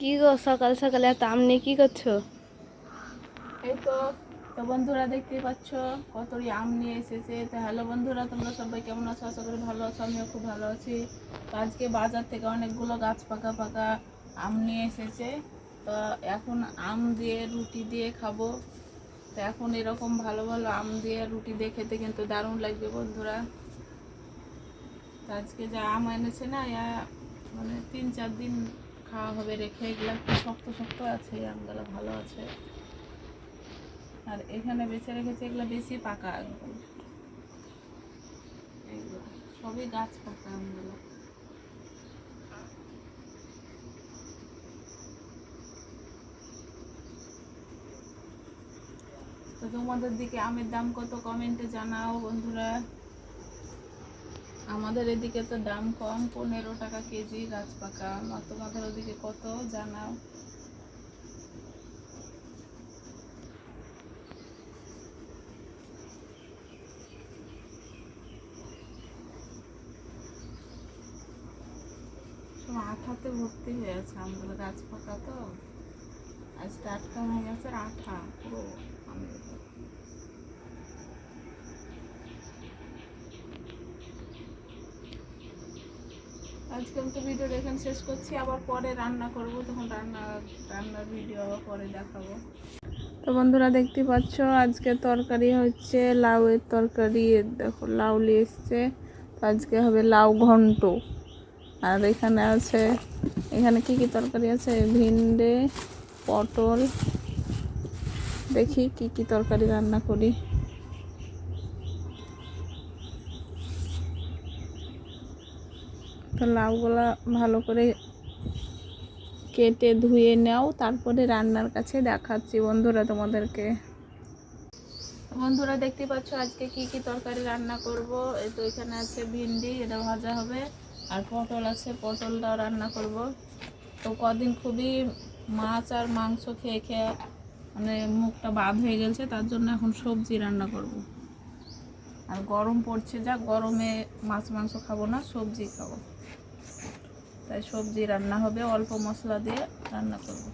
কি গো সকাল সকালে এত আম নিয়ে কি করছো? এই তো তো বন্ধুরা দেখতেই পাচ্ছ কতই আম নিয়ে এসেছে। তো হ্যালো বন্ধুরা, তোমরা সবাই কেমন আছো? আশা করি ভালো আছো, আমিও খুব ভালো আছি। তো আজকে বাজার থেকে অনেকগুলো গাছ পাকা পাকা আম নিয়ে এসেছে। তো এখন আম দিয়ে রুটি দিয়ে খাবো। তো এখন এরকম ভালো ভালো আম দিয়ে রুটি দিয়ে খেতে কিন্তু দারুণ লাগবে বন্ধুরা। তো আজকে যা আম এনেছে না, মানে 3-4 দিন খাওয়া হবে রেখে। এগুলো একটু শক্ত শক্ত আছে, এই আমগুলো ভালো আছে। আর এখানে বেছে রেখেছি এগুলো বেশি পাকা একদম, এগুলো সবই গাছ পাকা আমগুলো। তো তোমাদের দিকে আমের দাম কত কমেন্টে জানাও বন্ধুরা। আমাদের এদিকে তো দাম কম, 15 টাকা কেজি গাছ পাকা আম। আর তোমাদের ওদিকে কত জানাও। সব আঠাতে ভর্তি হয়ে আছে আমগুলো, গাছ পাকা তো আজ টাটকা হয়ে গেছে, আর আঠা পুরো আমের উপর। আজকে আমি তো ভিডিও দেখেন শেষ করছি, আবার পরে রান্না করব, তখন রান্নার ভিডিও আবার পরে দেখাবো। তো বন্ধুরা দেখতে পাচ্ছ আজকে তরকারি হচ্ছে লাউয়ের তরকারি। দেখো লাউ নিয়ে এসছে, তো আজকে হবে লাউ ঘন্ট। আর এখানে আছে, এখানে কি কি তরকারি আছে, ভিন্ডি, পটল। দেখি কি কি তরকারি রান্না করি। তো লাউগুলা ভালো করে কেটে ধুয়ে নাও, তারপরে রান্নার কাছে দেখাচ্ছি বন্ধুরা তোমাদেরকে। বন্ধুরা দেখতে পাচ্ছ আজকে কি কি তরকারি রান্না করব। এই তো এখানে আছে ভিন্ডি, এটা ভাজা হবে। আর পটল আছে, পটলটাও রান্না করব। তো কদিন খুবই মাছ আর মাংস খেয়ে খেয়ে মানে মুখটা বাদ হয়ে গেছে, তার জন্য এখন সবজি রান্না করব। আর গরম পড়ছে, যা গরমে মাছ মাংস খাবো না, সবজি খাবো। তাই সবজি রান্না হবে, অল্প মশলা দিয়ে রান্না করব।